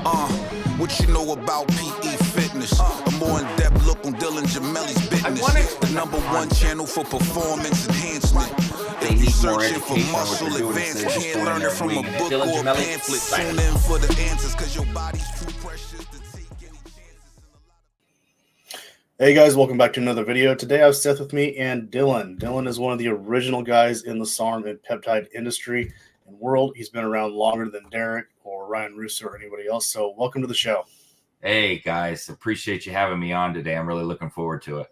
What you know about PE fitness? A more in-depth look on Gemelli's business. The #1 channel for performance enhancement. If you searching for muscle advance, can't learn it from a book or a pamphlet. Tune in for the answers, cause your body's too precious to take any chances. Hey guys, welcome back to another video. Today I have Seth with me and Dylan. Dylan is one of the original guys in the SARM and peptide industry and world. He's been around longer than Derek or Ryan Russo or anybody else. So welcome to the show. Hey guys, appreciate you having me on today. I'm really looking forward to it.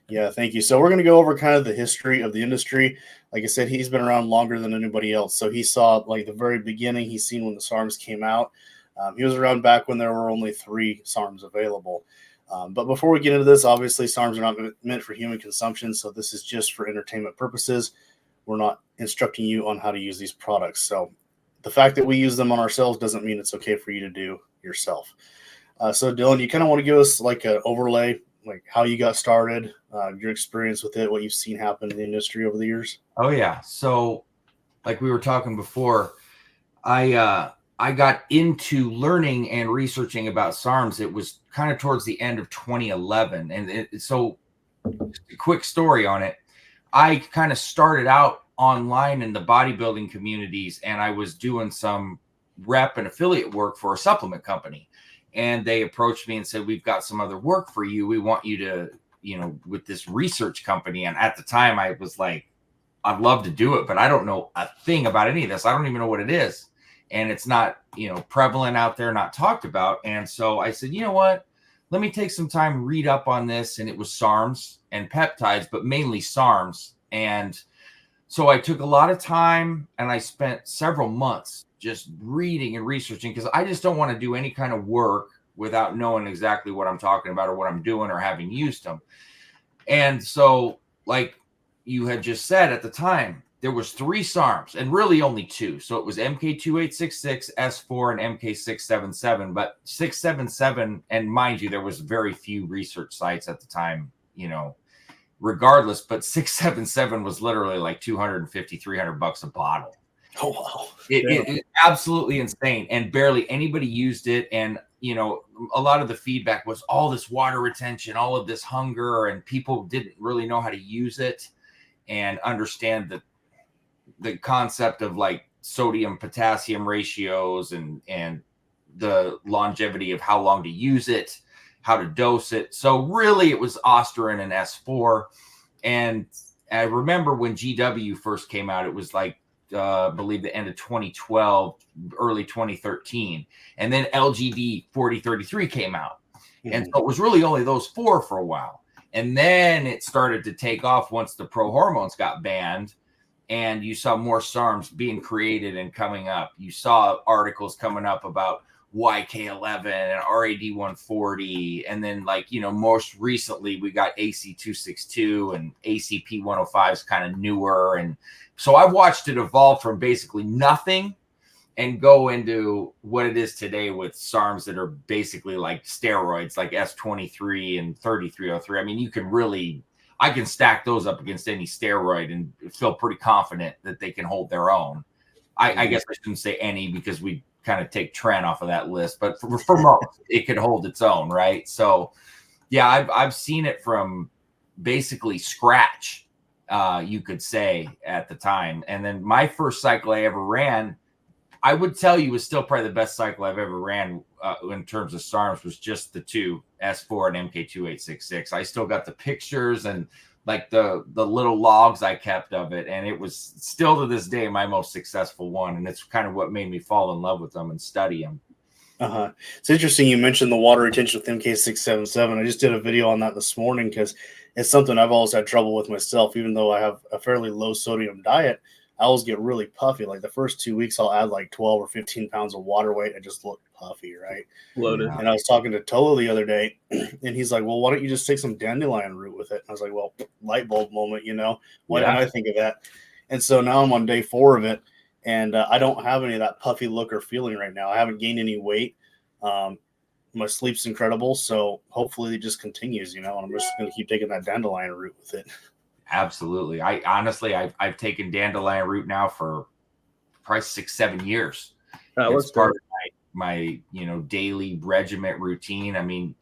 Yeah, thank you. So we're going to go over kind of the history of the industry. Like I said, he's been around longer than anybody else. So he saw like the very beginning. He's seen when the SARMs came out. He was around back when there were only 3 SARMs available. But before we get into this, obviously SARMs are not meant for human consumption. So this is just for entertainment purposes. We're not instructing you on how to use these products. So the fact that we use them on ourselves doesn't mean it's okay for you to do yourself. So Dylan, you kind of want to give us like an overlay, like how you got started, your experience with it, what you've seen happen in the industry over the years. Oh yeah. So like we were talking before, I got into learning and researching about SARMs. It was kind of towards the end of 2011. And so a quick story on it. I kind of started out online in the bodybuilding communities, and I was doing some rep and affiliate work for a supplement company. And they approached me and said, we've got some other work for you. We want you to, with this research company. And at the time I was like, I'd love to do it, but I don't know a thing about any of this. I don't even know what it is. And it's not, prevalent out there, not talked about. And so I said, you know what, let me take some time, read up on this. And it was SARMs and peptides, but mainly SARMs. And so I took a lot of time and I spent several months just reading and researching, because I just don't want to do any kind of work without knowing exactly what I'm talking about or what I'm doing or having used them. And so, like you had just said, at the time, there was 3 SARMs and really only 2. So it was MK2866, S4, and MK677. But 677, and mind you, there was very few research sites at the time, regardless, but 677 was literally like $250, $300 a bottle. Oh, wow. It's absolutely insane. And barely anybody used it. And, a lot of the feedback was all this water retention, all of this hunger, and people didn't really know how to use it and understand the concept of like sodium potassium ratios and the longevity of how long to use it, how to dose it. So really it was Osterin and S4. And I remember when GW first came out, it was like, I believe the end of 2012, early 2013. And then LGD 4033 came out. And so it was really only those 4 for a while. And then it started to take off once the pro hormones got banned. And you saw more SARMs being created and coming up. You saw articles coming up about YK11 and RAD140. And then most recently we got AC262 and ACP105 is kind of newer. And so I watched it evolve from basically nothing and go into what it is today with SARMs that are basically like steroids, like S23 and 3303. I mean, I can stack those up against any steroid and feel pretty confident that they can hold their own. I guess I shouldn't say any, because we kind of take Tren off of that list, but for most, it could hold its own, right? So yeah, I've seen it from basically scratch, you could say, at the time. And then my first cycle I ever ran, I would tell you, was still probably the best cycle I've ever ran in terms of SARMs, was just the 2, S4 and MK2866. I still got the pictures and like the little logs I kept of it. And it was still to this day my most successful one. And it's kind of what made me fall in love with them and study them. It's interesting you mentioned the water retention with MK677. I just did a video on that this morning because it's something I've always had trouble with myself. Even though I have a fairly low sodium diet, I always get really puffy. Like the first 2 weeks, I'll add like 12 or 15 pounds of water weight. I just look puffy, right? Loaded. And I was talking to Tolo the other day, and he's like, well, why don't you just take some dandelion root with it? And I was like, well, light bulb moment, Why didn't I think of that? And so now I'm on day 4 of it, and I don't have any of that puffy look or feeling right now. I haven't gained any weight. My sleep's incredible, so hopefully it just continues, and I'm just going to keep taking that dandelion root with it. Absolutely. I've taken dandelion root now for probably 6-7 years. It's part of daily regiment routine. I mean,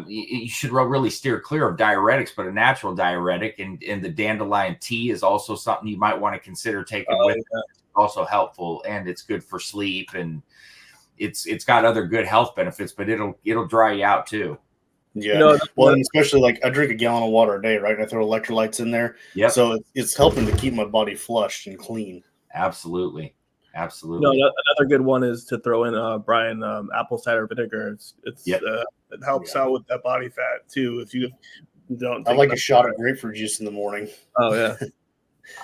you should really steer clear of diuretics, but a natural diuretic and the dandelion tea is also something you might want to consider taking with. Yeah. Also helpful, and it's good for sleep, and it's got other good health benefits, but it'll dry you out too. Yeah, well, and especially like I drink a gallon of water a day, right? I throw electrolytes in there, so it's helping to keep my body flushed and clean. Absolutely. Another good one is to throw in Brian apple cider vinegar. It helps out with that body fat too. If you don't, I like a shot of grapefruit juice in the morning. Oh yeah.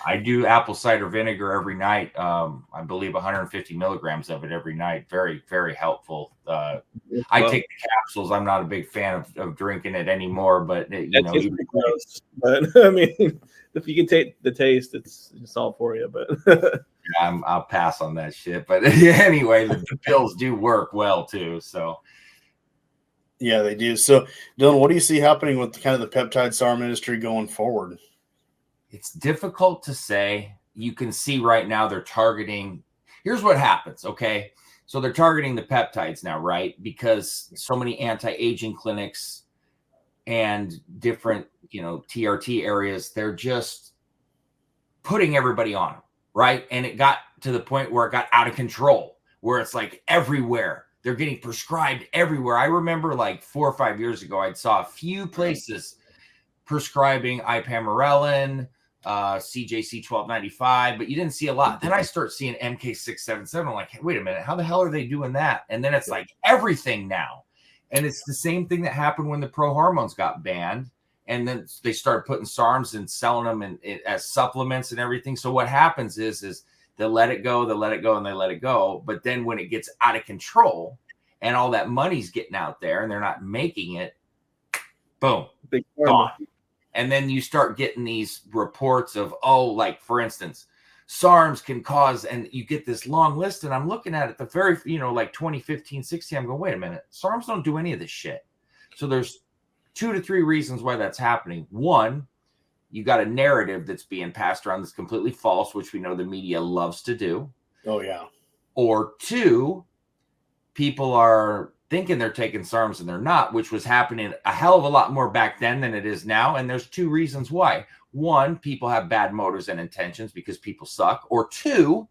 I do apple cider vinegar every night. I believe 150 milligrams of it every night. Very, very helpful. I take the capsules. I'm not a big fan of drinking it anymore, but gross. But I mean, if you can take the taste, it's all for you. But I'll pass on that shit. But anyway, the pills do work well too. So yeah, they do. So Dylan, what do you see happening with kind of the peptide SARM industry going forward? It's difficult to say. You can see right now they're targeting. Here's what happens. Okay. So they're targeting the peptides now, right? Because so many anti-aging clinics and different, TRT areas, they're just putting everybody on them, right? And it got to the point where it got out of control, where it's like everywhere. They're getting prescribed everywhere. I remember like 4 or 5 years ago, I saw a few places prescribing ipamorelin, CJC 1295, but you didn't see a lot. Then I start seeing MK 677. I'm like, hey, wait a minute, how the hell are they doing that? And then it's like everything now. And it's the same thing that happened when the pro hormones got banned. And then they started putting SARMs and selling them as supplements and everything. So what happens is they let it go, and they let it go. But then when it gets out of control and all that money's getting out there and they're not making it, boom, gone. And then you start getting these reports of, like, for instance, SARMs can cause, and you get this long list, and I'm looking at it, the very, like 2015, 16, I'm going, wait a minute, SARMs don't do any of this shit. So there's 2 to 3 reasons why that's happening. One, you got a narrative that's being passed around that's completely false, which we know the media loves to do. Oh, yeah. Or 2, people are thinking they're taking SARMs and they're not, which was happening a hell of a lot more back then than it is now. And there's 2 reasons why. 1, people have bad motives and intentions because people suck. Or 2,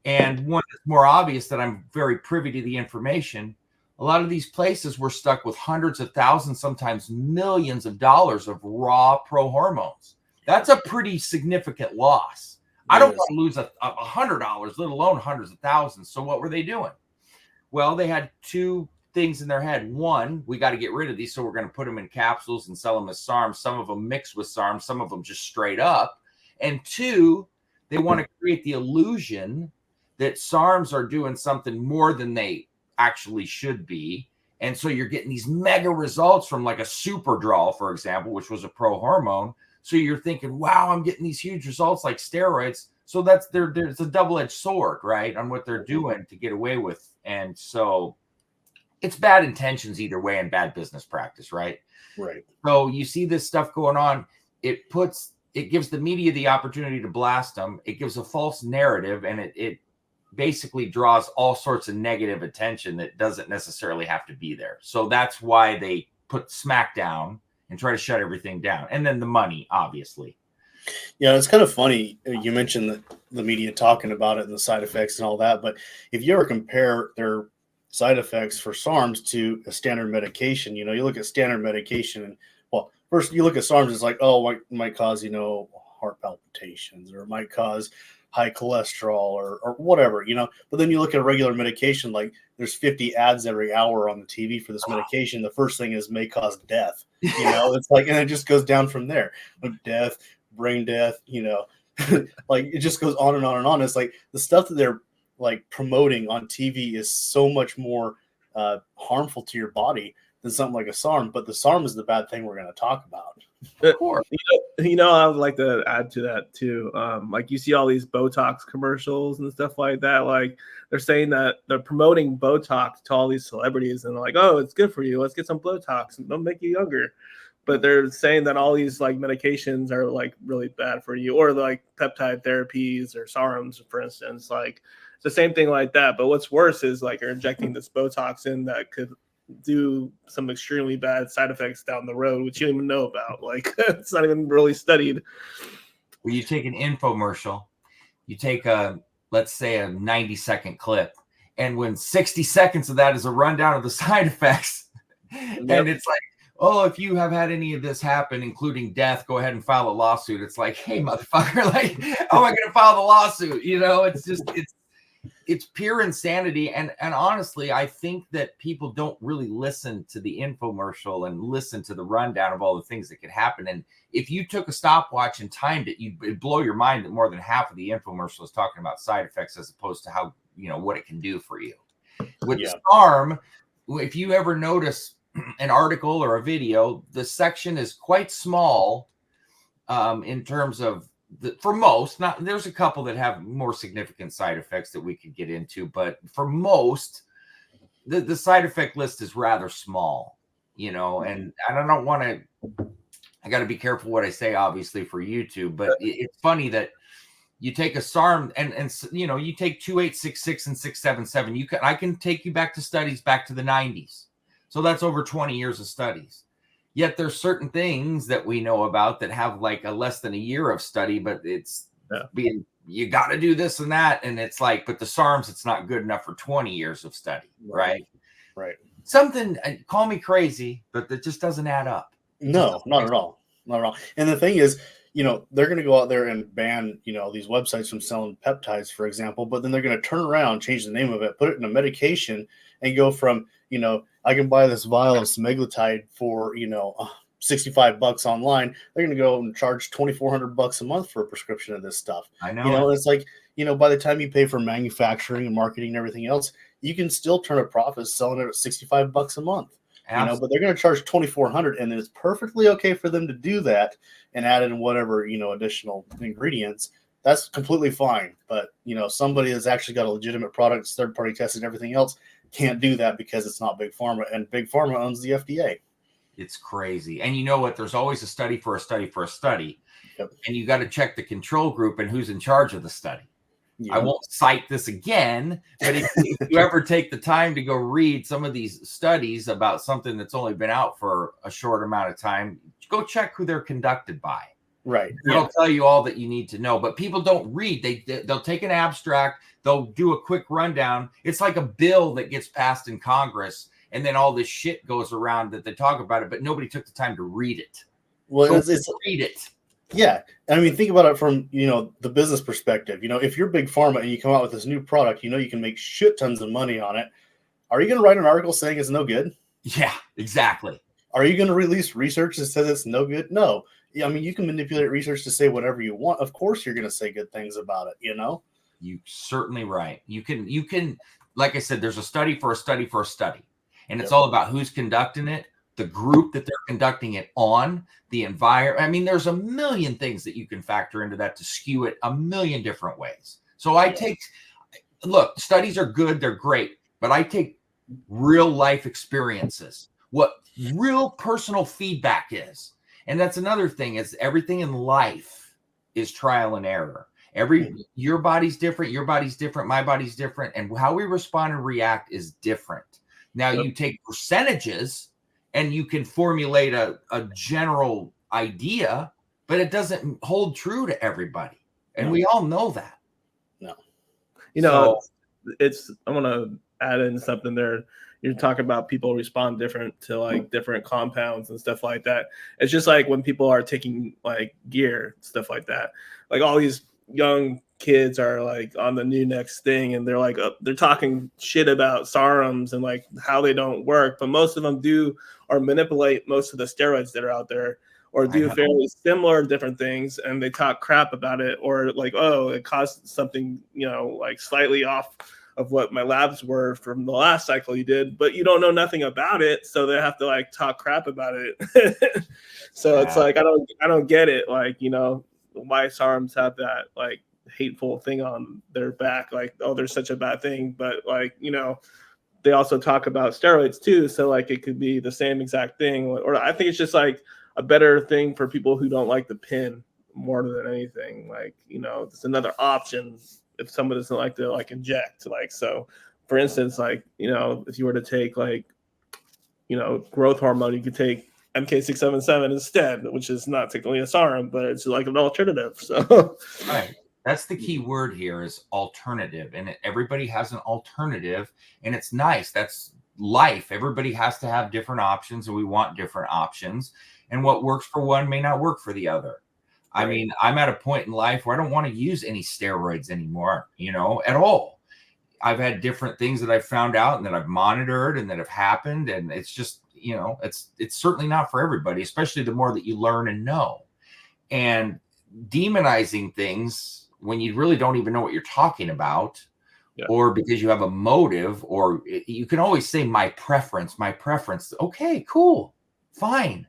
and one that's more obvious that I'm very privy to the information, a lot of these places were stuck with hundreds of thousands, sometimes millions of dollars of raw pro hormones. That's a pretty significant loss. I don't want to lose $100, let alone hundreds of thousands. So what were they doing? Well, they had 2 things in their head. 1, we got to get rid of these, so we're going to put them in capsules and sell them as SARMs. Some of them mixed with SARMs, some of them just straight up. And 2, they want to create the illusion that SARMs are doing something more than they actually should be. And so you're getting these mega results from like a Superdrol, for example, which was a pro hormone. So you're thinking, wow, I'm getting these huge results like steroids. So there's a double-edged sword, right, on what they're doing to get away with. And so it's bad intentions either way and bad business practice, right? Right. So you see this stuff going on. It gives the media the opportunity to blast them. It gives a false narrative, and it basically draws all sorts of negative attention that doesn't necessarily have to be there. So that's why they put smackdown and try to shut everything down. And then the money, obviously. Yeah, it's kind of funny. You mentioned the media talking about it and the side effects and all that. But if you ever compare their side effects for SARMs to a standard medication, you look at standard medication and, well, first you look at SARMs, it's like, it might cause, heart palpitations, or it might cause high cholesterol or whatever, but then you look at a regular medication, like there's 50 ads every hour on the TV for this medication. The first thing is may cause death, it's like, and it just goes down from there. Death, brain death, like it just goes on and on and on. It's like the stuff that they're like promoting on TV is so much more harmful to your body than something like a SARM, but the SARM is the bad thing we're going to talk about. Of course. I would like to add to that too. Like you see all these Botox commercials and stuff like that. Like they're saying that they're promoting Botox to all these celebrities and they're like, oh, it's good for you. Let's get some Botox and they'll make you younger. But they're saying that all these like medications are like really bad for you, or like peptide therapies or SARMs, for instance. Like It's the same thing like that. But what's worse is like you're injecting this Botox in that could do some extremely bad side effects down the road, which you don't even know about. Like it's not even really studied. Well, you take an infomercial, you take let's say a 90-second clip, and when 60 seconds of that is a rundown of the side effects, and it's like, oh, if you have had any of this happen, including death, go ahead and file a lawsuit. It's like, hey, motherfucker, like, how am I going to file the lawsuit? You know, it's just, it's pure insanity. And honestly, I think that people don't really listen to the infomercial and listen to the rundown of all the things that could happen. And if you took a stopwatch and timed it, it'd blow your mind that more than half of the infomercial is talking about side effects as opposed to how, you know, what it can do for you. With SARM, if you ever notice an article or a video, the section is quite small in terms of for most, not there's a couple that have more significant side effects that we could get into, but for most, the side effect list is rather small, you know, and I don't want to, I got to be careful what I say, obviously, for YouTube, but it's funny that you take a SARM and you know, you take 2866 and 677, I can take you back to studies back to the 90s. So that's over 20 years of studies. Yet there's certain things that we know about that have like a less than a year of study, but it's being, you got to do this and that. And it's like, but the SARMs, it's not good enough for 20 years of study, right? Right. Something, call me crazy, but that just doesn't add up. No, not at all. Not at all. And the thing is, you know, they're going to go out there and ban, you know, these websites from selling peptides, for example, but then they're going to turn around, change the name of it, put it in a medication and go from, you know, I can buy this vial of semaglutide for, you know, $65 online. They're going to go and charge $2,400 a month for a prescription of this stuff. I know. You know, it's like, you know, by the time you pay for manufacturing and marketing and everything else, you can still turn a profit selling it at $65 a month. Absolutely. You know, but they're going to charge $2,400, and it's perfectly okay for them to do that and add in whatever, you know, additional ingredients. That's completely fine. But, you know, somebody that's actually got a legitimate product, third-party tested and everything else, can't do that because it's not Big Pharma, and Big Pharma owns the FDA. It's crazy. And you know what? There's always a study for a study for a study. Yep. And you got to check the control group and who's in charge of the study. I won't cite this again, but if you ever take the time to go read some of these studies about something that's only been out for a short amount of time, go check who they're conducted by. Right. It'll tell you all that you need to know. But people don't read. They'll take an abstract. They'll do a quick rundown. It's like a bill that gets passed in Congress, and then all this shit goes around that they talk about it, but nobody took the time to read it. Well, it's read it. Yeah. I mean, think about it from, you know, the business perspective. You know, if you're Big Pharma and you come out with this new product, you know, you can make shit tons of money on it. Are you going to write an article saying it's no good? Yeah, exactly. Are you going to release research that says it's no good? No. I mean, you can manipulate research to say whatever you want. Of course, you're going to say good things about it, you know? You're certainly right. You can, like I said, there's a study for a study for a study. And it's all about who's conducting it, the group that they're conducting it on, the environment. I mean, there's a million things that you can factor into that to skew it a million different ways. So look, studies are good. They're great. But I take real life experiences, what real personal feedback is. And that's another thing is everything in life is trial and error. Your body's different, my body's different. And how we respond and react is different. Now you take percentages and you can formulate a general idea, but it doesn't hold true to everybody. And we all know that. No. You know, I want to add in something there. You're talking about people respond different to like different compounds and stuff like that. It's just like when people are taking like gear, stuff like that. Like all these young kids are like on the new next thing, and they're like they're talking shit about SARMs and like how they don't work, but most of them do or manipulate most of the steroids that are out there, or do fairly similar different things, and they talk crap about it, or like, oh, it caused something, you know, like slightly off of what my labs were from the last cycle you did, but you don't know nothing about it, so they have to like talk crap about it. So it's like I don't get it, like, you know, why SARMs have that like hateful thing on their back, like, oh, there's such a bad thing, but like, you know, they also talk about steroids too, so like it could be the same exact thing, or I think it's just like a better thing for people who don't like the pin more than anything, like, you know, it's another option if someone doesn't like to like inject. Like, so for instance, like, you know, if you were to take like, you know, growth hormone, you could take MK677 instead, which is not technically a SARM, but it's like an alternative. So right. That's the key word here is alternative. And everybody has an alternative, and it's nice. That's life. Everybody has to have different options, and we want different options. And what works for one may not work for the other. I mean, I'm at a point in life where I don't want to use any steroids anymore, you know, at all. I've had different things that I've found out and that I've monitored and that have happened. And it's just, you know, it's certainly not for everybody, especially the more that you learn and know. And demonizing things when you really don't even know what you're talking about, or because you have a motive, or you can always say my preference. Okay, cool, fine.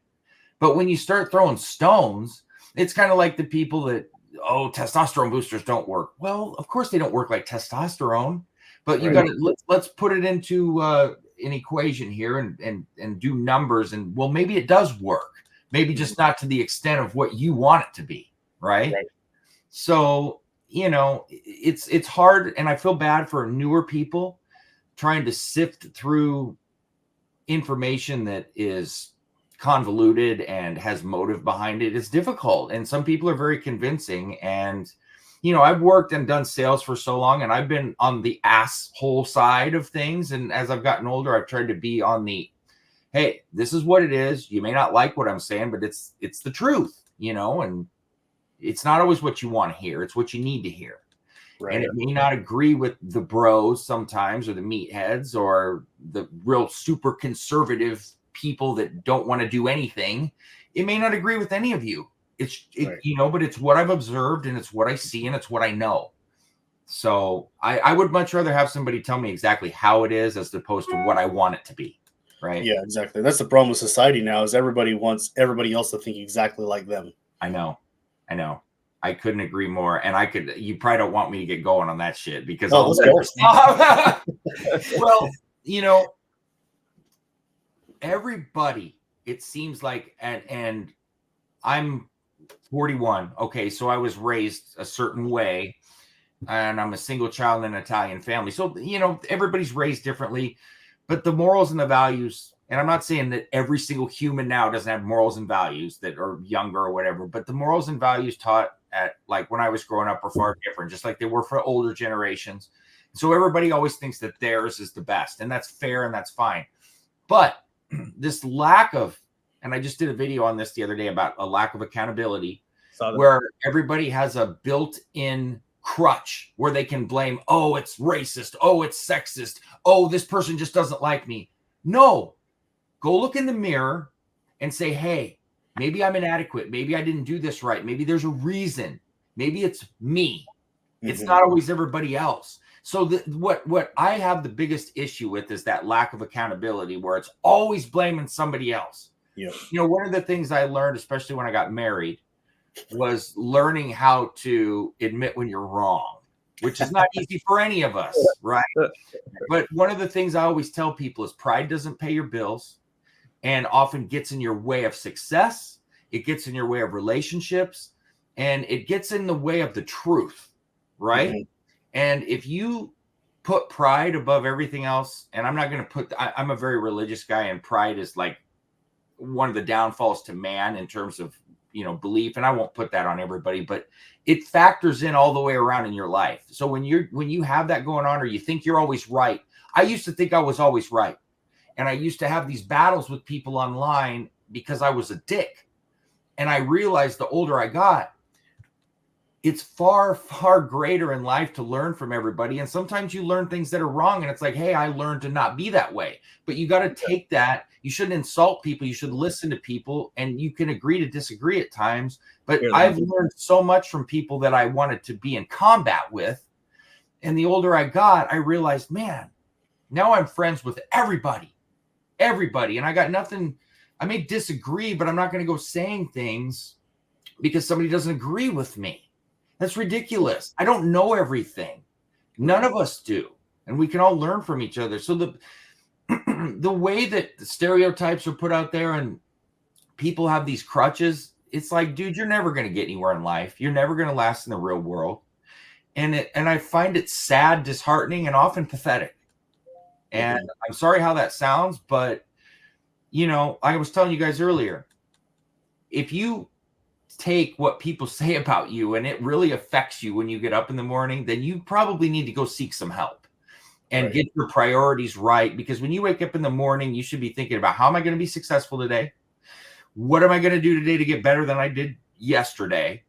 But when you start throwing stones, it's kind of like the people that, oh, testosterone boosters don't work. Well, of course they don't work like testosterone, but you got to, let's put it into an equation here and do numbers. And well, maybe it does work, maybe just not to the extent of what you want it to be. Right. So, you know, it's hard, and I feel bad for newer people trying to sift through information that is convoluted and has motive behind it. It's difficult, and some people are very convincing. And, you know, I've worked and done sales for so long, and I've been on the asshole side of things. And as I've gotten older, I've tried to be on the, hey, this is what it is. You may not like what I'm saying, but it's the truth, you know, and it's not always what you want to hear. It's what you need to hear. Right. And it may not agree with the bros sometimes, or the meatheads, or the real super conservative people that don't want to do anything. It may not agree with any of you. You know, but it's what I've observed, and it's what I see, and it's what I know. So I would much rather have somebody tell me exactly how it is as opposed to what I want it to be. Right. Yeah, exactly. That's the problem with society now, is everybody wants everybody else to think exactly like them. I know. I couldn't agree more. And you probably don't want me to get going on that shit, because well, you know, everybody, it seems like, and I'm 41. Okay. So I was raised a certain way, and I'm a single child in an Italian family. So, you know, everybody's raised differently, but the morals and the values, and I'm not saying that every single human now doesn't have morals and values that are younger or whatever, but the morals and values taught at, like, when I was growing up, were far different, just like they were for older generations. So everybody always thinks that theirs is the best, and that's fair and that's fine. But this lack of, and I just did a video on this the other day about a lack of accountability, where everybody has a built-in crutch where they can blame, oh, it's racist, oh, it's sexist, oh, this person just doesn't like me. No. Go look in the mirror and say, hey, maybe I'm inadequate. Maybe I didn't do this right. Maybe there's a reason. Maybe it's me. It's not always everybody else. So what I have the biggest issue with is that lack of accountability, where it's always blaming somebody else. Yeah. You know, one of the things I learned, especially when I got married, was learning how to admit when you're wrong, which is not easy for any of us, right? But one of the things I always tell people is pride doesn't pay your bills, and often gets in your way of success. It gets in your way of relationships, and it gets in the way of the truth, right? Mm-hmm. And if you put pride above everything else, and I'm not going to I'm a very religious guy, and pride is like one of the downfalls to man in terms of, you know, belief. And I won't put that on everybody, but it factors in all the way around in your life. So when you have that going on, or you think you're always right, I used to think I was always right. And I used to have these battles with people online because I was a dick. And I realized the older I got, it's far, far greater in life to learn from everybody. And sometimes you learn things that are wrong, and it's like, hey, I learned to not be that way. But you got to take that. You shouldn't insult people. You should listen to people, and you can agree to disagree at times. But I've learned so much from people that I wanted to be in combat with. And the older I got, I realized, man, now I'm friends with everybody. And I got nothing. I may disagree, but I'm not going to go saying things because somebody doesn't agree with me. That's ridiculous. I don't know everything. None of us do. And we can all learn from each other. So the way that the stereotypes are put out there and people have these crutches, it's like, dude, you're never going to get anywhere in life. You're never going to last in the real world. And I find it sad, disheartening, and often pathetic. And I'm sorry how that sounds, but you know, I was telling you guys earlier, if you take what people say about you and it really affects you when you get up in the morning, then you probably need to go seek some help and get your priorities right. Because when you wake up in the morning, you should be thinking about, how am I going to be successful today? What am I going to do today to get better than I did yesterday?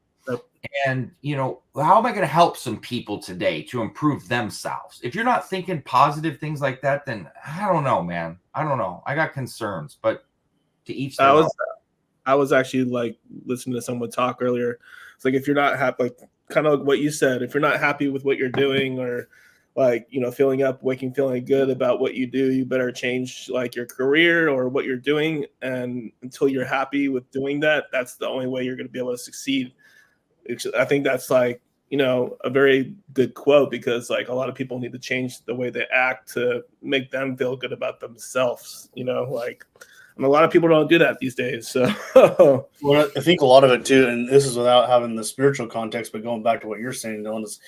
And, you know, how am I going to help some people today to improve themselves? If you're not thinking positive things like that, then I don't know, man. I don't know. I got concerns, but to each their own. I was actually like listening to someone talk earlier. It's like, if you're not happy, like kind of what you said, if you're not happy with what you're doing, or like, you know, feeling good about what you do, you better change like your career or what you're doing. And until you're happy with doing that, that's the only way you're going to be able to succeed. I think that's like, you know, a very good quote, because like a lot of people need to change the way they act to make them feel good about themselves, you know, like, and a lot of people don't do that these days. So well, I think a lot of it too, and this is without having the spiritual context, but going back to what you're saying, Dylan, is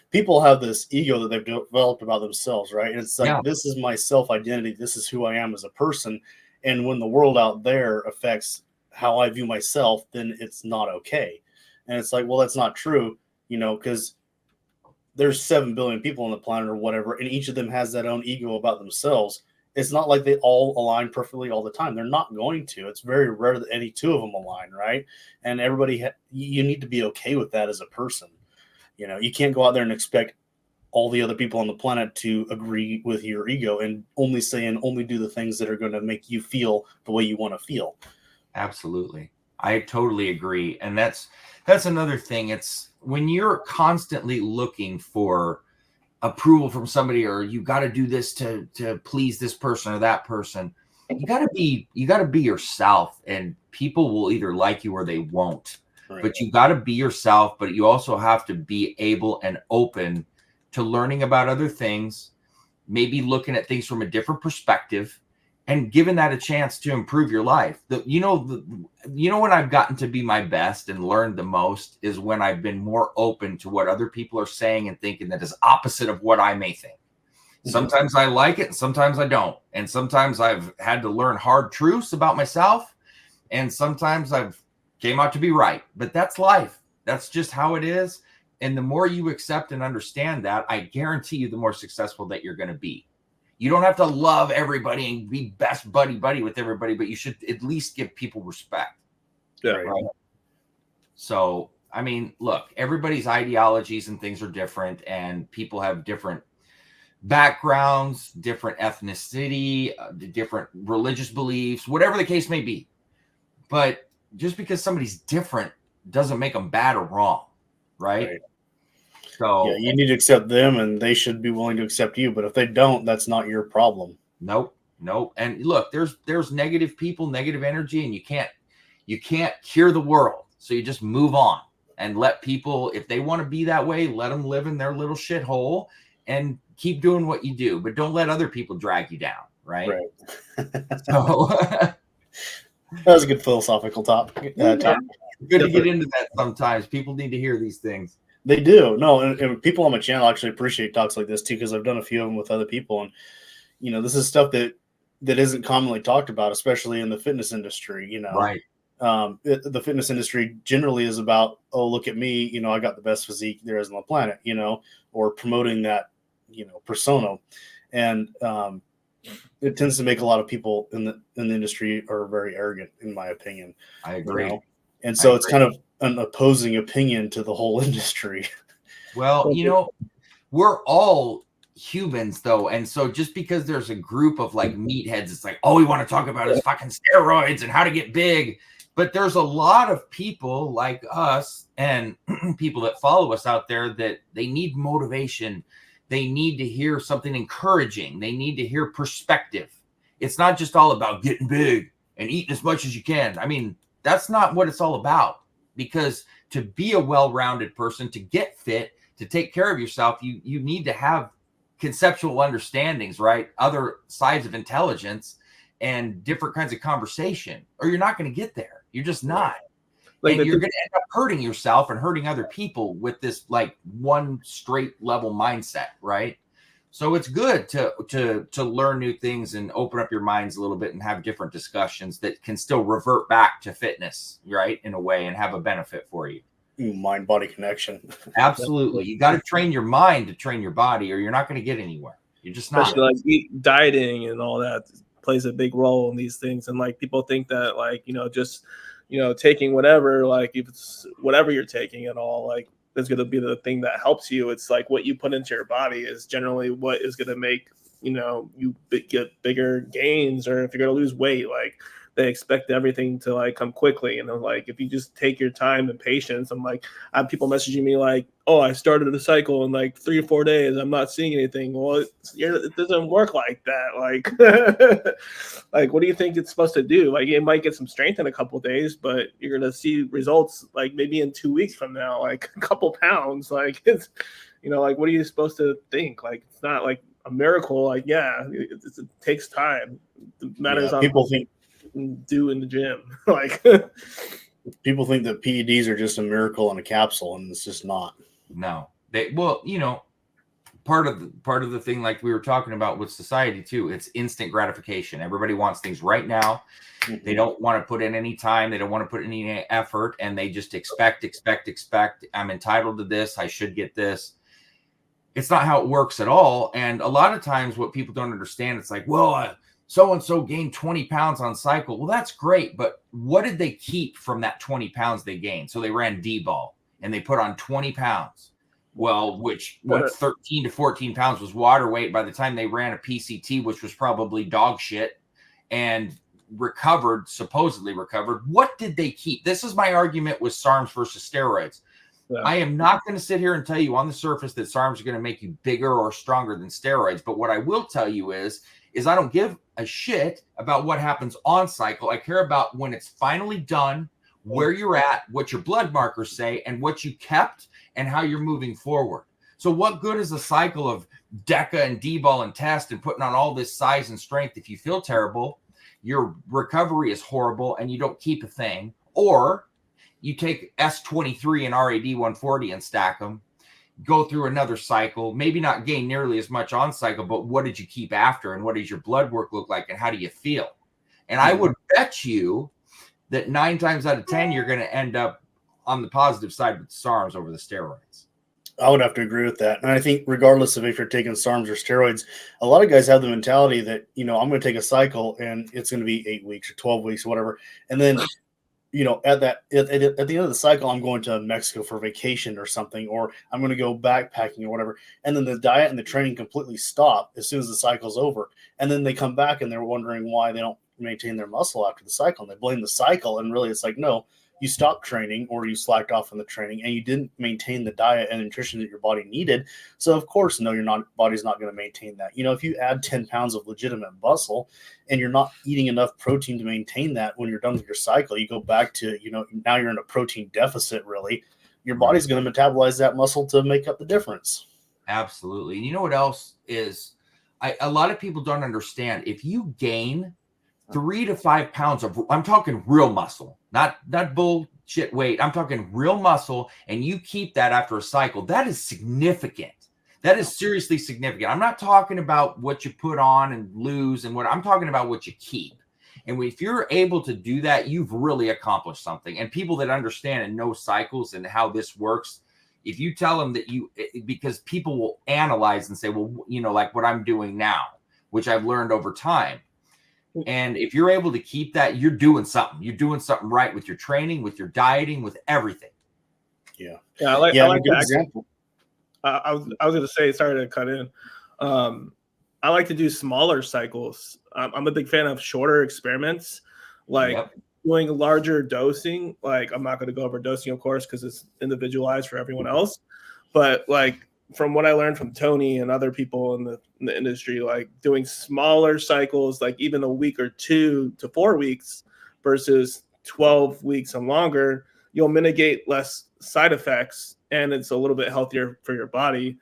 people have this ego that they've developed about themselves, right? And it's like, this is my self-identity. This is who I am as a person. And when the world out there affects how I view myself, then it's not okay. And it's like, well, that's not true, you know, because there's 7 billion people on the planet or whatever, and each of them has that own ego about themselves. It's not like they all align perfectly all the time. They're not going to. It's very rare that any two of them align, right? And everybody, you need to be okay with that as a person. You know, you can't go out there and expect all the other people on the planet to agree with your ego and only do the things that are going to make you feel the way you want to feel. Absolutely. I totally agree. And that's another thing. It's when you're constantly looking for approval from somebody, or you got to do this to please this person or that person, you got to be yourself, and people will either like you or they won't. Right. But you got to be yourself, but you also have to be able and open to learning about other things, maybe looking at things from a different perspective, and giving that a chance to improve your life. You know, when I've gotten to be my best and learned the most is when I've been more open to what other people are saying and thinking that is opposite of what I may think. Sometimes I like it, and sometimes I don't. And sometimes I've had to learn hard truths about myself, and sometimes I've came out to be right. But that's life. That's just how it is. And the more you accept and understand that, I guarantee you the more successful that you're going to be. You don't have to love everybody and be best buddy with everybody, but you should at least give people respect. Yeah. Right? So, I mean, look, everybody's ideologies and things are different, and people have different backgrounds, different ethnicity, different religious beliefs, whatever the case may be. But just because somebody's different doesn't make them bad or wrong, right? So yeah, you need to accept them, and they should be willing to accept you. But if they don't, that's not your problem. Nope. And look, there's negative people, negative energy, and you can't cure the world. So you just move on and let people, if they want to be that way, let them live in their little shithole and keep doing what you do. But don't let other people drag you down, right? So that was a good philosophical topic. Good to get into that sometimes. People need to hear these things. They do. No, and people on my channel actually appreciate talks like this too, because I've done a few of them with other people. And, you know, this is stuff that isn't commonly talked about, especially in the fitness industry, you know. Right. The fitness industry generally is about, oh, look at me, you know, I got the best physique there is on the planet, you know, or promoting that, you know, persona. And it tends to make a lot of people in the industry are very arrogant, in my opinion. I agree. You know? And so it's kind of an opposing opinion to the whole industry. Well, you know, we're all humans though. And so just because there's a group of like meatheads, it's like, all we want to talk about is fucking steroids and how to get big. But there's a lot of people like us and people that follow us out there that they need motivation. They need to hear something encouraging. They need to hear perspective. It's not just all about getting big and eating as much as you can. I mean, that's not what it's all about, because to be a well-rounded person, to get fit, to take care of yourself, you need to have conceptual understandings, right? Other sides of intelligence and different kinds of conversation, or you're not going to get there. You're just not. Like and you're going to end up hurting yourself and hurting other people with this like one straight level mindset, right? So it's good to learn new things and open up your minds a little bit and have different discussions that can still revert back to fitness, right, in a way, and have a benefit for you. Mind-body connection. Absolutely. You got to train your mind to train your body, or you're not going to get anywhere. You're just not. Especially like dieting and all that plays a big role in these things. And like people think that like, just, taking whatever, like if it's whatever you're taking at all, like is going to be the thing that helps you. It's like what you put into your body is generally what is going to make, you get bigger gains, or if you're going to lose weight, like they expect everything to like come quickly. And like, if you just take your time and patience, I'm like, I have people messaging me like, oh, I started a cycle in like 3 or 4 days. I'm not seeing anything. Well, it doesn't work like that. Like, like, what do you think it's supposed to do? Like, it might get some strength in a couple of days, but you're going to see results like maybe in 2 weeks from now, like a couple pounds. Like, it's, like, what are you supposed to think? Like, it's not like a miracle. Like, yeah, it takes time. It matters on people think do in the gym. Like, people think that PEDs are just a miracle in a capsule, and it's just not. No, part of the thing, like we were talking about with society too, it's instant gratification. Everybody wants things right now. Mm-hmm. They don't want to put in any time. They don't want to put in any effort, and they just expect. I'm entitled to this. I should get this. It's not how it works at all. And a lot of times what people don't understand, it's like, well, so-and-so gained 20 pounds on cycle. Well, that's great. But what did they keep from that 20 pounds they gained? So they ran D-ball and they put on 20 pounds. Well, what 13 to 14 pounds was water weight by the time they ran a PCT, which was probably dog shit, and supposedly recovered. What did they keep? This is my argument with SARMs versus steroids. Yeah. I am not going to sit here and tell you on the surface that SARMs are going to make you bigger or stronger than steroids. But what I will tell you is I don't give a shit about what happens on cycle. I care about when it's finally done, where you're at, what your blood markers say, and what you kept and how you're moving forward. So what good is a cycle of DECA and D-ball and test and putting on all this size and strength if you feel terrible, your recovery is horrible, and you don't keep a thing? Or you take S23 and RAD 140 and stack them, go through another cycle, maybe not gain nearly as much on cycle, but what did you keep after, and what does your blood work look like, and how do you feel? And I would bet you that 9 times out of 10, you're going to end up on the positive side with SARMs over the steroids. I would have to agree with that. And I think regardless of if you're taking SARMs or steroids, a lot of guys have the mentality that, I'm going to take a cycle and it's going to be 8 weeks or 12 weeks or whatever. And then, at the end of the cycle, I'm going to Mexico for vacation or something, or I'm going to go backpacking or whatever. And then the diet and the training completely stop as soon as the cycle's over. And then they come back and they're wondering why they don't maintain their muscle after the cycle. And they blame the cycle. And really it's like, no, you stopped training or you slacked off on the training and you didn't maintain the diet and nutrition that your body needed. So of course, no, body's not going to maintain that. If you add 10 pounds of legitimate muscle and you're not eating enough protein to maintain that when you're done with your cycle, you go back to, now you're in a protein deficit, really. Your body's going to metabolize that muscle to make up the difference. Absolutely. And you know what else is, a lot of people don't understand, if you gain 3 to 5 pounds of, I'm talking real muscle, not bullshit weight. I'm talking real muscle, and you keep that after a cycle. That is significant. That is seriously significant. I'm not talking about what you put on and lose and I'm talking about what you keep. And if you're able to do that, you've really accomplished something. And people that understand and know cycles and how this works, if you tell them that because people will analyze and say, well, like what I'm doing now, which I've learned over time. And if you're able to keep that, you're doing something. You're doing something right with your training, with your dieting, with everything. Yeah. I like that example. I was going to say, sorry to cut in. I like to do smaller cycles. I'm a big fan of shorter experiments, like doing larger dosing. Like, I'm not going to go over dosing, of course, because it's individualized for everyone else. But like, from what I learned from Tony and other people in the industry, like doing smaller cycles, like even a week or 2 to 4 weeks versus 12 weeks and longer, you'll mitigate less side effects, and it's a little bit healthier for your body,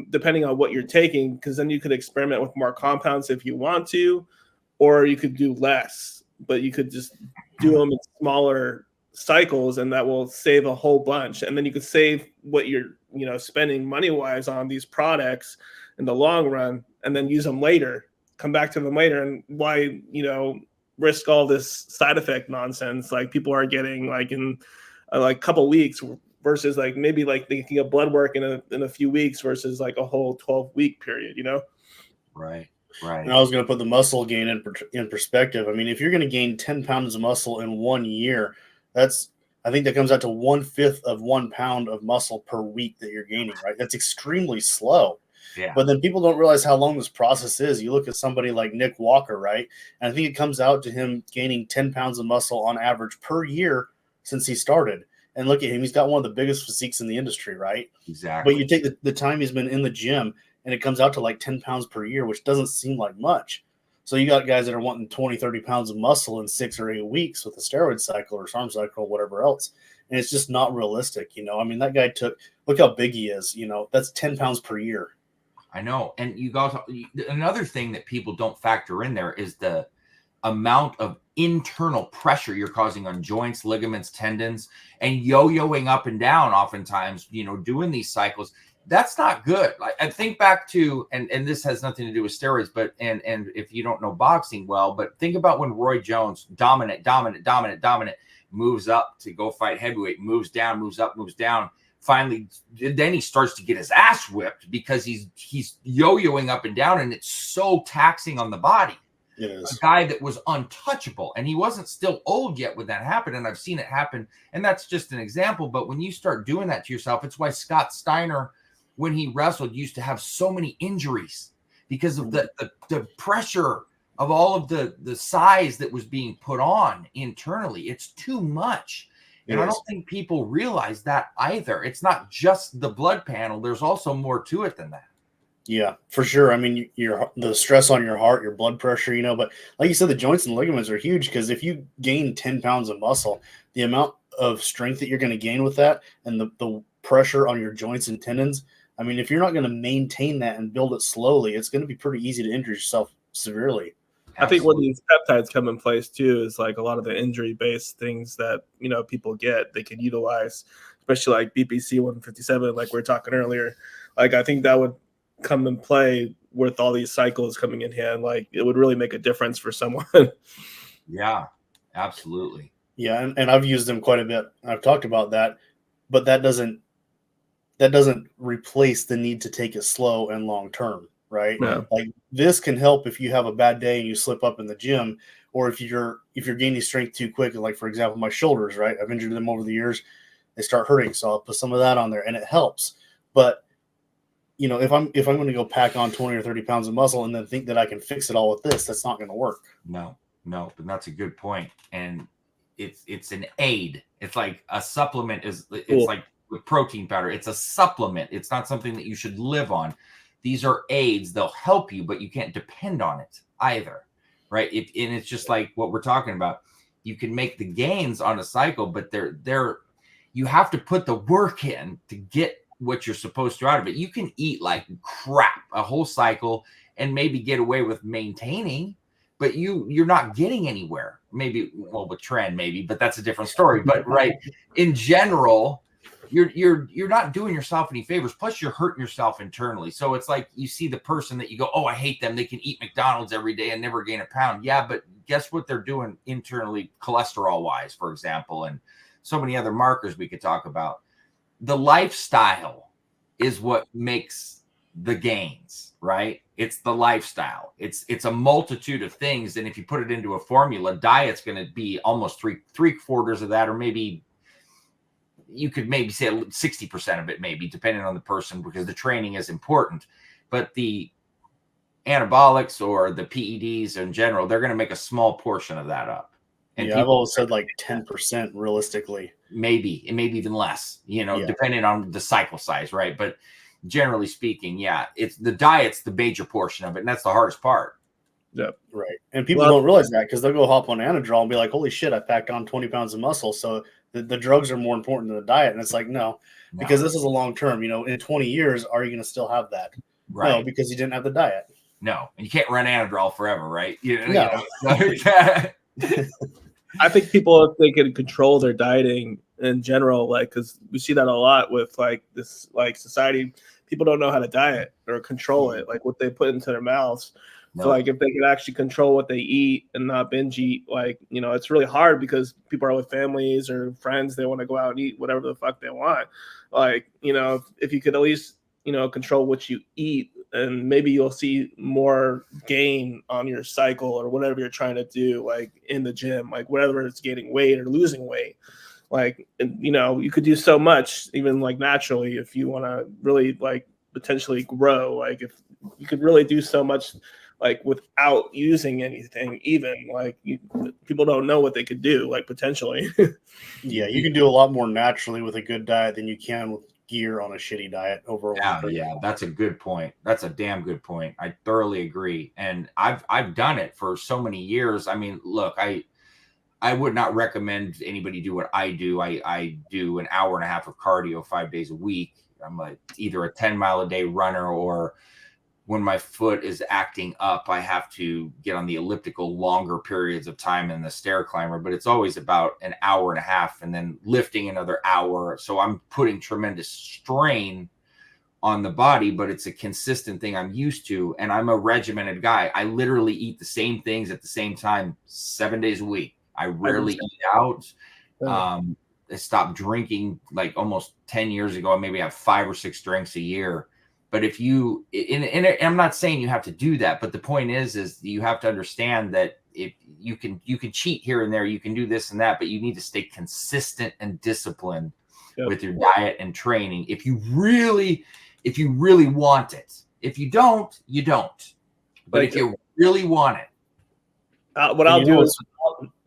depending on what you're taking, because then you could experiment with more compounds if you want to, or you could do less, but you could just do them in smaller cycles, and that will save a whole bunch. And then you could save what you're, spending money wise on these products in the long run, and then use them later, come back to them later. And why, risk all this side effect nonsense like people are getting like in like couple weeks versus like maybe like they can get blood work in a few weeks versus like a whole 12-week period, Right. And I was going to put the muscle gain in perspective. I mean, if you're going to gain 10 pounds of muscle in 1 year, I think that comes out to 1/5 of 1 pound of muscle per week that you're gaining, right? That's extremely slow. Yeah. But then people don't realize how long this process is. You look at somebody like Nick Walker, right? And I think it comes out to him gaining 10 pounds of muscle on average per year since he started. And look at him. He's got one of the biggest physiques in the industry, right? Exactly. But you take the time he's been in the gym, and it comes out to like 10 pounds per year, which doesn't seem like much. So you got guys that are wanting 20, 30 pounds of muscle in 6 or 8 weeks with a steroid cycle or SARM cycle or whatever else. And it's just not realistic, I mean, that guy look how big he is, that's 10 pounds per year. I know. And another thing that people don't factor in there is the amount of internal pressure you're causing on joints, ligaments, tendons, and yo-yoing up and down oftentimes, doing these cycles. That's not good. I think back to, and this has nothing to do with steroids, but, and if you don't know boxing well, but think about when Roy Jones, dominant, moves up to go fight heavyweight, moves down, moves up, moves down. Finally, then he starts to get his ass whipped because he's yo-yoing up and down, and it's so taxing on the body. It is. A guy that was untouchable, and he wasn't still old yet when that happened, and I've seen it happen, and that's just an example. But when you start doing that to yourself, it's why Scott Steiner, when he wrestled, used to have so many injuries because of the pressure of all of the size that was being put on internally. It's too much. And I don't think people realize that either. It's not just the blood panel. There's also more to it than that. Yeah, for sure. I mean, the stress on your heart, your blood pressure, but like you said, the joints and ligaments are huge because if you gain 10 pounds of muscle, the amount of strength that you're going to gain with that and the pressure on your joints and tendons, I mean, if you're not going to maintain that and build it slowly, it's going to be pretty easy to injure yourself severely. I think when these peptides come in place too is like a lot of the injury-based things that people get they can utilize, especially like BPC 157, like we were talking earlier. Like I think that would come in play with all these cycles coming in hand. Like it would really make a difference for someone. Yeah, absolutely. Yeah, and I've used them quite a bit. I've talked about that, but that doesn't replace the need to take it slow and long term. Right? Yeah. Like this can help if you have a bad day and you slip up in the gym, or if you're gaining strength too quick. Like for example, my shoulders, right? I've injured them over the years. They start hurting. So I'll put some of that on there and it helps. But if I'm going to go pack on 20 or 30 pounds of muscle and then think that I can fix it all with this, that's not going to work. No, but that's a good point. And it's an aid. It's like a supplement it's like with protein powder. It's a supplement. It's not something that you should live on. These are aids. They'll help you, but you can't depend on it either, right? And it's just like what we're talking about. You can make the gains on a cycle, but you have to put the work in to get what you're supposed to out of it. You can eat like crap a whole cycle and maybe get away with maintaining, but you're not getting anywhere. Maybe, well, with trend maybe, but that's a different story. But right, in general, you're not doing yourself any favors. Plus, you're hurting yourself internally. So it's like you see the person that you go, oh, I hate them. They can eat McDonald's every day and never gain a pound. Yeah, but guess what they're doing internally, cholesterol-wise, for example, and so many other markers we could talk about. The lifestyle is what makes the gains, right? It's the lifestyle. It's a multitude of things. And if you put it into a formula, diet's going to be almost three quarters of that, or maybe you could maybe say 60% of it, maybe depending on the person, because the training is important. But the anabolics or the PEDs in general, they're going to make a small portion of that up. And I've always said like 10% realistically. Maybe even less, depending on the cycle size, right? But generally speaking, it's the diet's the major portion of it, and that's the hardest part. Yeah, right. And people don't realize that because they'll go hop on Anadrol and be like, holy shit, I packed on 20 pounds of muscle. So the drugs are more important than the diet. And it's like, no, because this is a long term. In 20 years, are you going to still have that? Right. No, because you didn't have the diet. No, and you can't run Anadrol forever, right? No. I think people, if they could control their dieting in general, like, because we see that a lot with like this, like society, people don't know how to diet or control it, like what they put into their mouths. No. So like if they could actually control what they eat and not binge eat, like, you know, it's really hard because people are with families or friends, they want to go out and eat whatever the fuck they want. Like, you know, if you could at least, you know, control what you eat, and maybe you'll see more gain on your cycle or whatever you're trying to do, like in the gym, like whatever it's gaining weight or losing weight. Like, you know, you could do so much even like naturally if you want to really like potentially grow. Like if you could really do so much like without using anything, even like people don't know what they could do, like potentially. Yeah, you can do a lot more naturally with a good diet than you can with gear on a shitty diet over a long period. Yeah, that's a good point. That's a damn good point. I thoroughly agree. And I've done it for so many years. I mean, look, I would not recommend anybody do what I do. I do an hour and a half of cardio 5 days a week. I'm like either a 10-mile-a-day runner, or when my foot is acting up, I have to get on the elliptical longer periods of time in the stair climber, but it's always about an hour and a half and then lifting another hour. So I'm putting tremendous strain on the body, but it's a consistent thing I'm used to. And I'm a regimented guy. I literally eat the same things at the same time 7 days a week. I rarely eat out. I stopped drinking like almost 10 years ago. I maybe have 5 or 6 drinks a year. But if you, and I'm not saying you have to do that, but the point is you have to understand that if you can cheat here and there, you can do this and that, but you need to stay consistent and disciplined with your diet and training. If you really want it. If you don't, you don't. But if you really want it, what I'll do is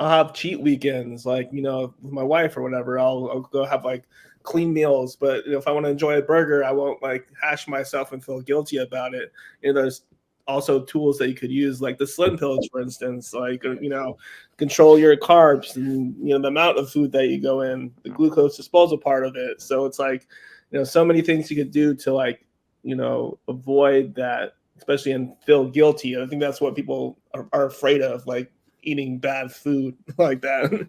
I'll have cheat weekends, like, you know, with my wife or whatever. I'll go have like clean meals, but you know, if I want to enjoy a burger, I won't like hash myself and feel guilty about it. You know, there's also tools that you could use, like the slim pills, for instance, like, you know, control your carbs and, you know, the amount of food that you go in, the glucose disposal part of it. So it's like, you know, so many things you could do to like, you know, avoid that, especially and feel guilty. I think that's what people are afraid of, like eating bad food like that.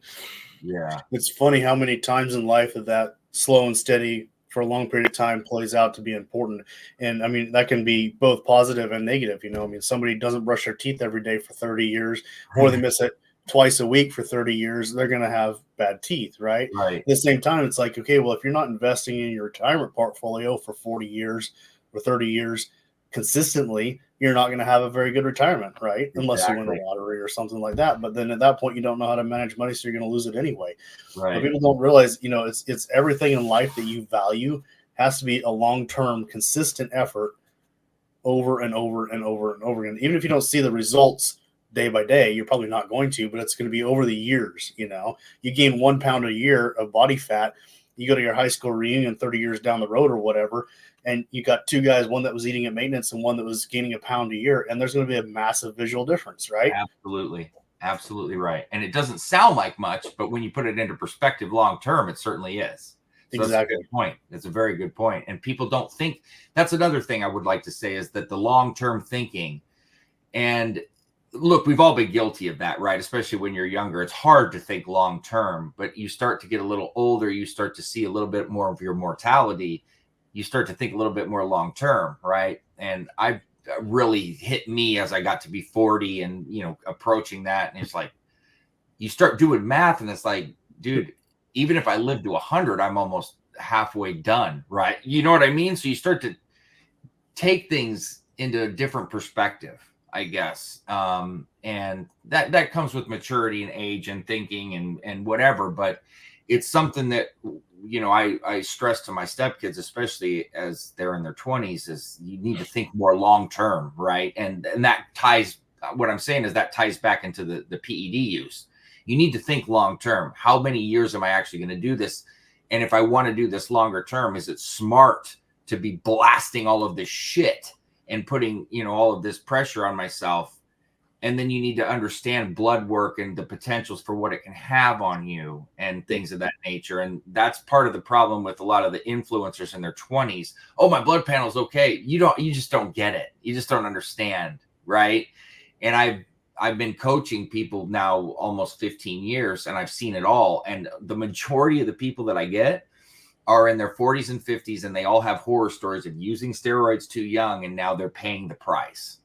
Yeah. It's funny how many times in life that slow and steady for a long period of time plays out to be important. And I mean, that can be both positive and negative. You know, I mean, somebody doesn't brush their teeth every day for 30 years, or they miss it twice a week for 30 years, they're going to have bad teeth, right? Right. At the same time, it's like, okay, well, if you're not investing in your retirement portfolio for 40 years or 30 years consistently, you're not going to have a very good retirement, right? Unless you win the lottery or something like that. But then at that point, you don't know how to manage money, so you're going to lose it anyway. Right. But people don't realize, you know, it's everything in life that you value has to be a long-term, consistent effort over and over and over and over again. Even if you don't see the results day by day, you're probably not going to, but it's going to be over the years. You know, you gain 1 pound a year of body fat, you go to your high school reunion 30 years down the road or whatever, and you got 2 guys, one that was eating at maintenance and one that was gaining 1 pound a year, and there's going to be a massive visual difference, right? Absolutely right. And it doesn't sound like much, but when you put it into perspective long term, it certainly is. So exactly. That's a good point. That's a very good point. And people don't think. That's another thing I would like to say, is that the long term thinking, and look, we've all been guilty of that, right? Especially when you're younger. It's hard to think long term, but you start to get a little older, you start to see a little bit more of your mortality, you start to think a little bit more long term, right? And I really hit me as I got to be 40 and, you know, approaching that. And it's like, you start doing math and it's like, dude, even if I live to 100, I'm almost halfway done, right? You know what I mean? So you start to take things into a different perspective, I guess. And that comes with maturity and age and thinking and whatever, but it's something that, you know, I stress to my stepkids, especially as they're in their 20s, is you need to think more long-term, right? And that ties, what I'm saying is that ties back into the PED use. You need to think long-term. How many years am I actually going to do this? And if I want to do this longer term, is it smart to be blasting all of this shit and putting, you know, all of this pressure on myself? And then you need to understand blood work and the potentials for what it can have on you and things of that nature. And that's part of the problem with a lot of the influencers in their 20s. Oh, my blood panel's okay. You just don't get it. You just don't understand, right? And I've been coaching people now almost 15 years, and I've seen it all. And the majority of the people that I get are in their 40s and 50s, and they all have horror stories of using steroids too young, and now they're paying the price.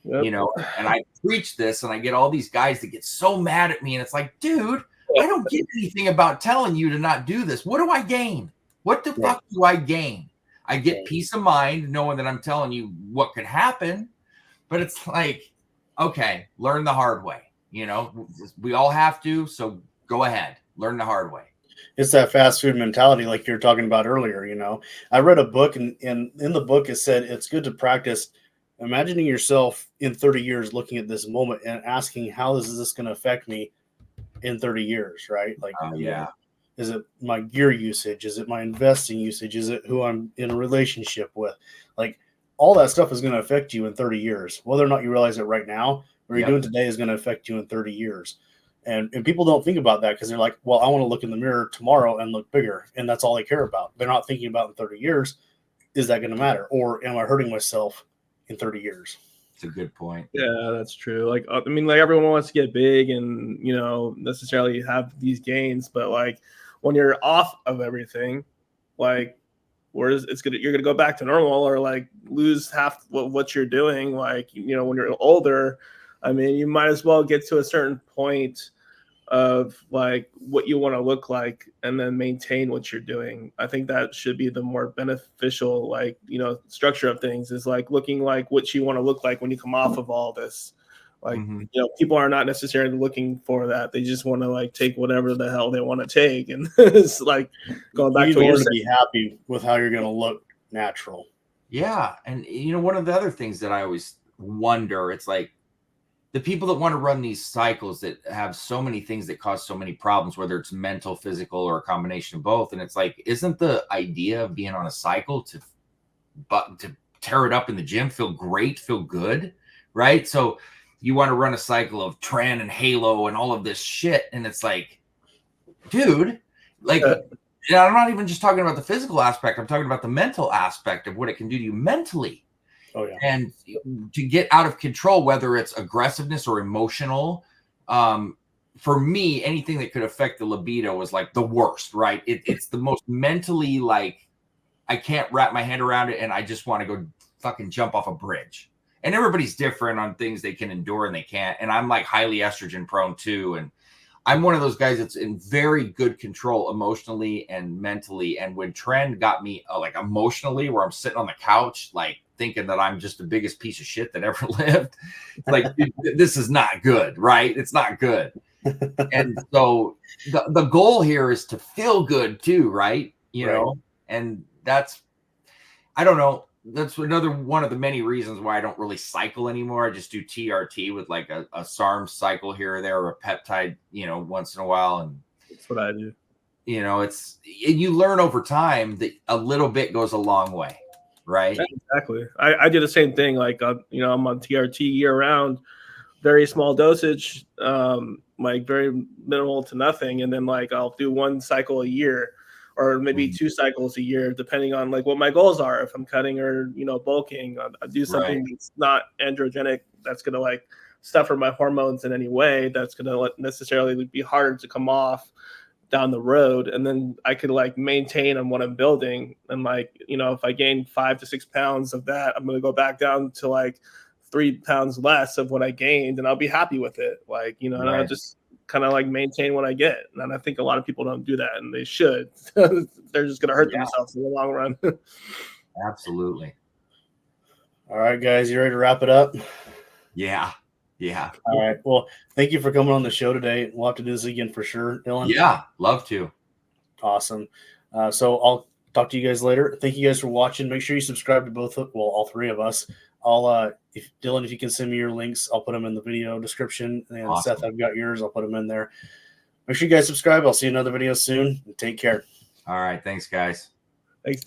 Yep. You know, and I preach this, and I get all these guys that get so mad at me, and it's like, dude, I don't get anything about telling you to not do this. What do I gain? What the fuck do I gain? I get peace of mind knowing that I'm telling you what could happen, but it's like, okay, learn the hard way. You know, we all have to, so go ahead, learn the hard way. It's that fast food mentality like you were talking about earlier. You know, I read a book, and in the book it said it's good to practice imagining yourself in 30 years looking at this moment and asking, how is this going to affect me in 30 years, right? Like, is it my gear usage? Is it my investing usage? Is it who I'm in a relationship with? Like, all that stuff is going to affect you in 30 years. Whether or not you realize it right now, what you're doing today is going to affect you in 30 years. And people don't think about that because they're like, well, I want to look in the mirror tomorrow and look bigger. And that's all they care about. They're not thinking about in 30 years, is that going to matter? Or am I hurting myself in 30 years? It's a good point. Yeah, that's true. Like, I mean, like everyone wants to get big and, you know, necessarily have these gains, but like when you're off of everything, like you're gonna go back to normal or like lose half what you're doing. Like, you know, when you're older, I mean, you might as well get to a certain point of like what you want to look like and then maintain what you're doing. I think that should be the more beneficial, like, you know, structure of things, is like looking like what you want to look like when you come off of all this. Like, you know, people are not necessarily looking for that. They just want to like take whatever the hell they want to take. And it's like going back to what you're saying. Be happy with how you're going to look natural. Yeah. And, you know, one of the other things that I always wonder, it's like, the people that want to run these cycles that have so many things that cause so many problems, whether it's mental, physical, or a combination of both. And it's like, isn't the idea of being on a cycle to tear it up in the gym, feel great, feel good, right? So you want to run a cycle of Tren and Halo and all of this shit. And it's like, dude, like, I'm not even just talking about the physical aspect. I'm talking about the mental aspect of what it can do to you mentally. Oh, yeah. And to get out of control, whether it's aggressiveness or emotional, for me, anything that could affect the libido was like the worst, right? It's the most mentally, like, I can't wrap my head around it, and I just want to go fucking jump off a bridge. And everybody's different on things they can endure and they can't. And I'm like highly estrogen prone too. And I'm one of those guys that's in very good control emotionally and mentally. And when Trend got me like emotionally, where I'm sitting on the couch, like thinking that I'm just the biggest piece of shit that ever lived, it's like, this is not good, right? It's not good. And so the goal here is to feel good too, right? You know, and that's, I don't know. That's another one of the many reasons why I don't really cycle anymore. I just do TRT with like a SARM cycle here or there, or a peptide, you know, once in a while. And that's what I do. You know, you learn over time that a little bit goes a long way, right? Yeah, exactly. I do the same thing. Like, you know, I'm on TRT year round, very small dosage, like very minimal to nothing. And then like, I'll do one cycle a year, or maybe 2 cycles a year, depending on like what my goals are. If I'm cutting or, you know, bulking, I do something that's not androgenic, that's going to like suffer my hormones in any way, that's going to necessarily be harder to come off down the road. And then I could like maintain on what I'm building. And like, you know, if I gain 5 to 6 pounds of that, I'm going to go back down to like 3 pounds less of what I gained, and I'll be happy with it. Like, you know, and I'll just kind of like maintain what I get. And I think a lot of people don't do that, and they should. They're just going to hurt themselves in the long run. Absolutely. All right, guys, you ready to wrap it up? Yeah. Yeah. All right. Well, thank you for coming on the show today. We'll have to do this again for sure, Dylan. Yeah, love to. Awesome. So I'll talk to you guys later. Thank you guys for watching. Make sure you subscribe to all 3 of us. Dylan, if you can send me your links, I'll put them in the video description. And awesome. Seth, I've got yours. I'll put them in there. Make sure you guys subscribe. I'll see you in another video soon. Take care. All right. Thanks, guys. Thanks, Dylan.